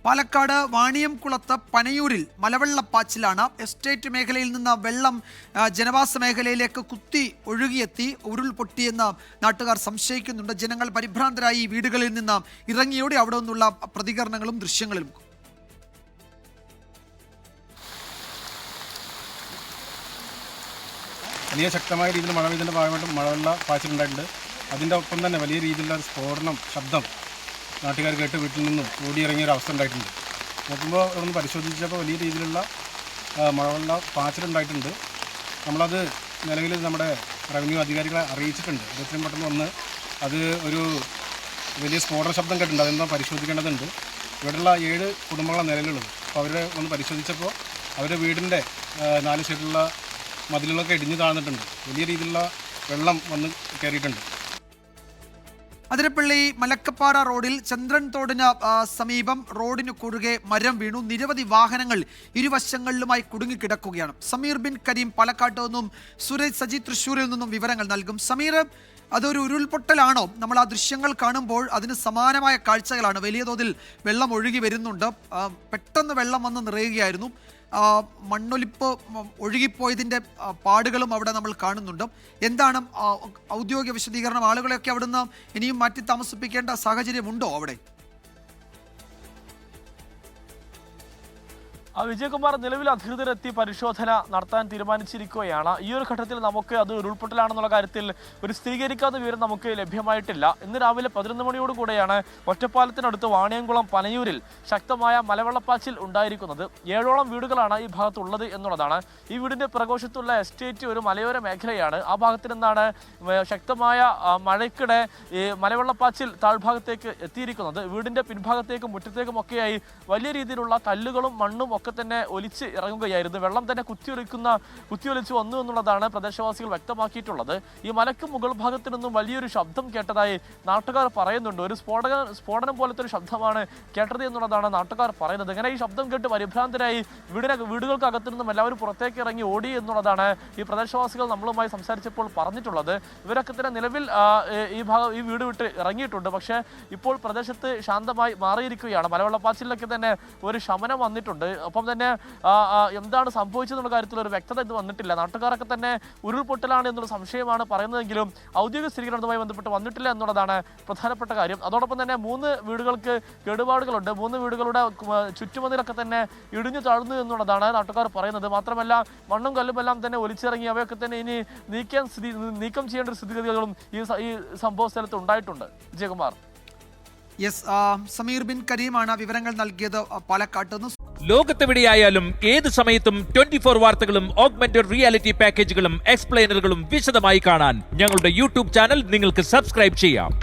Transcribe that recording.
Palakkad വാണിയംകുളത്ത് പനയൂരിൽ മലവെള്ളപ്പാച്ചിലാണ്. Estate മേഖലയിൽ നിന്ന് വെള്ളം ജനവാസ മേഖലയിലേക്ക് കുത്തി ഒഴുകിയെത്തി ഉരുൾപൊട്ടിയെന്ന് നാട്ടുകാർ സംശയിക്കുന്നുണ്ട്. ജനങ്ങൾ പരിഭ്രാന്തരായി വീടുകളിൽ നിന്ന് ഇറങ്ങിയോടെ അവിടെ നിന്നുള്ള പ്രതികരണങ്ങളും ദൃശ്യങ്ങളും. വലിയ ശക്തമായ രീതിയിൽ മഴ പെയ്തതിൻ്റെ ഭാഗമായിട്ട് മഴവെള്ള പാച്ചിലുണ്ടായിട്ടുണ്ട്. അതിൻ്റെ ഒപ്പം തന്നെ വലിയ രീതിയിലുള്ള സ്ഫോടനം ശബ്ദം നാട്ടുകാർ കേട്ട് വീട്ടിൽ നിന്നും ഓടിയിറങ്ങിയൊരു അവസ്ഥ ഉണ്ടായിട്ടുണ്ട്. നോക്കുമ്പോൾ അതൊന്ന് പരിശോധിച്ചപ്പോൾ വലിയ രീതിയിലുള്ള മഴവെള്ള പാച്ചിലുണ്ടായിട്ടുണ്ട്. നമ്മളത് നിലവിൽ നമ്മുടെ റവന്യൂ അധികാരികളെ അറിയിച്ചിട്ടുണ്ട്. എത്രയും പെട്ടെന്ന് വന്ന് അത് ഒരു വലിയ സ്ഫോടന ശബ്ദം കേട്ടിട്ടുണ്ട്, അതെന്താ പരിശോധിക്കേണ്ടതുണ്ട്. ഇവിടെയുള്ള 7 കുടുംബങ്ങളാണ് നിലവിലുള്ളത്. അപ്പോൾ അവരെ ഒന്ന് പരിശോധിച്ചപ്പോൾ അവരുടെ വീടിൻ്റെ 4 സൈഡിലുള്ള മതിലുകളൊക്കെ ഇടിഞ്ഞു താഴ്ന്നിട്ടുണ്ട്. വലിയ രീതിയിലുള്ള വെള്ളം വന്ന് കയറിയിട്ടുണ്ട്. അതിരപ്പള്ളി മലക്കപ്പാറ റോഡിൽ ചന്ദ്രൻ തോടിന് സമീപം റോഡിന് കുറുകെ മരം വീണു. നിരവധി വാഹനങ്ങൾ ഇരുവശങ്ങളിലുമായി കുടുങ്ങിക്കിടക്കുകയാണ്. സമീർ ബിൻ കരീം പാലക്കാട്ട് നിന്നും സുരേഷ് സജി തൃശ്ശൂരിൽ നിന്നും വിവരങ്ങൾ നൽകും. സമീർ, അതൊരു ഉരുൾപൊട്ടലാണോ? നമ്മൾ ആ ദൃശ്യങ്ങൾ കാണുമ്പോൾ അതിന് സമാനമായ കാഴ്ചകളാണ്. വലിയ തോതിൽ വെള്ളം ഒഴുകി വരുന്നുണ്ട്. പെട്ടെന്ന് വെള്ളം വന്ന് നിറയുകയായിരുന്നു. മണ്ണൊലിപ്പ് ഒഴുകിപ്പോയതിൻ്റെ പാടുകളും അവിടെ നമ്മൾ കാണുന്നുണ്ട്. എന്താണ് ഔദ്യോഗിക വിശദീകരണം? ആളുകളെയൊക്കെ അവിടുന്ന് ഇനിയും മാറ്റി താമസിപ്പിക്കേണ്ട സാഹചര്യമുണ്ടോ അവിടെ? വിജയകുമാർ, നിലവിൽ അധികൃതരെത്തി പരിശോധന നടത്താൻ തീരുമാനിച്ചിരിക്കുകയാണ്. ഈ ഒരു ഘട്ടത്തിൽ നമുക്ക് അത് ഉരുൾപൊട്ടലാണെന്നുള്ള കാര്യത്തിൽ ഒരു സ്ഥിരീകരിക്കാത്ത വിവരം നമുക്ക് ലഭ്യമായിട്ടില്ല. ഇന്ന് രാവിലെ 11 മണിയോടുകൂടെയാണ് ഒറ്റപ്പാലത്തിനടുത്ത് വാണിയംകുളം പനയൂരിൽ ശക്തമായ മലവെള്ളപ്പാച്ചിൽ ഉണ്ടായിരിക്കുന്നത്. 7ഓളം വീടുകളാണ് ഈ ഭാഗത്തുള്ളത് എന്നുള്ളതാണ്. ഈ വീടിന്റെ പ്രകോശത്തുള്ള എസ്റ്റേറ്റ് ഒരു മലയോര മേഖലയാണ്. ആ ഭാഗത്ത് നിന്നാണ് ശക്തമായ മഴയ്ക്കിടെ ഈ മലവെള്ളപ്പാച്ചിൽ താഴ്ഭാഗത്തേക്ക് എത്തിയിരിക്കുന്നത്. വീടിന്റെ പിൻഭാഗത്തേക്കും മുറ്റത്തേക്കും ഒക്കെയായി വലിയ രീതിയിലുള്ള കല്ലുകളും മണ്ണും ഒക്കെ തന്നെ ഒലിച്ച് ഇറങ്ങുകയായിരുന്നു. വെള്ളം തന്നെ കുത്തിയൊലിച്ച് വന്നു എന്നുള്ളതാണ് പ്രദേശവാസികൾ വ്യക്തമാക്കിയിട്ടുള്ളത്. ഈ മലക്ക് മുകൾ ഭാഗത്തു നിന്നും വലിയൊരു ശബ്ദം കേട്ടതായി നാട്ടുകാർ പറയുന്നുണ്ട്. ഒരു സ്ഫോടനം പോലത്തെ ഒരു ശബ്ദമാണ് കേട്ടത് എന്നുള്ളതാണ് നാട്ടുകാർ പറയുന്നത്. ഇങ്ങനെ ഈ ശബ്ദം കേട്ട് പരിഭ്രാന്തരായി വീടുകൾക്കകത്തു നിന്നും എല്ലാവരും പുറത്തേക്ക് ഇറങ്ങി ഓടി എന്നുള്ളതാണ് ഈ പ്രദേശവാസികൾ നമ്മളുമായി സംസാരിച്ചപ്പോൾ പറഞ്ഞിട്ടുള്ളത്. ഇവരൊക്കെ തന്നെ നിലവിൽ ഈ വീട് വിട്ട് ഇറങ്ങിയിട്ടുണ്ട്. പക്ഷേ ഇപ്പോൾ പ്രദേശത്ത് ശാന്തമായി മാറിയിരിക്കുകയാണ്. മലവെള്ളപ്പാച്ചിലൊക്കെ തന്നെ ഒരു ശമനം വന്നിട്ടുണ്ട്. ഒപ്പം തന്നെ എന്താണ് സംഭവിച്ചതെന്നുള്ള കാര്യത്തിൽ ഒരു വ്യക്തത ഇത് വന്നിട്ടില്ല. നാട്ടുകാരൊക്കെ തന്നെ ഉരുൾപൊട്ടലാണ് എന്നുള്ള സംശയമാണ് പറയുന്നതെങ്കിലും ഔദ്യോഗിക സ്ഥിരീകരണവുമായി ബന്ധപ്പെട്ട് വന്നിട്ടില്ല എന്നുള്ളതാണ് പ്രധാനപ്പെട്ട കാര്യം. അതോടൊപ്പം തന്നെ 3 വീടുകൾക്ക് കേടുപാടുകളുണ്ട്. 3 വീടുകളുടെ ചുറ്റുമതിലൊക്കെ തന്നെ ഇടിഞ്ഞു താഴ്ന്നു എന്നുള്ളതാണ് നാട്ടുകാർ പറയുന്നത്. മാത്രമല്ല മണ്ണും കല്ലുമെല്ലാം തന്നെ ഒലിച്ചിറങ്ങി അവയൊക്കെ തന്നെ ഇനി നീക്കം ചെയ്യേണ്ട ഒരു സ്ഥിതിഗതികളും ഈ സംഭവ സ്ഥലത്ത് ഉണ്ടായിട്ടുണ്ട്. വിജയകുമാർ. യെസ്, സമീർ ബിൻ കരീമാണ് വിവരങ്ങൾ നൽകിയത് പാലക്കാട്ട് നിന്ന്. ലോകത്തെവിടെയായാലും ഏത് സമയത്തും 24 വാർത്തകളും ഓഗ്മെന്റഡ് റിയാലിറ്റി പാക്കേജുകളും എക്സ്പ്ലെയിനറുകളും വിശദമായി കാണാൻ ഞങ്ങളുടെ യൂട്യൂബ് ചാനൽ നിങ്ങൾക്ക് സബ്സ്ക്രൈബ് ചെയ്യാം.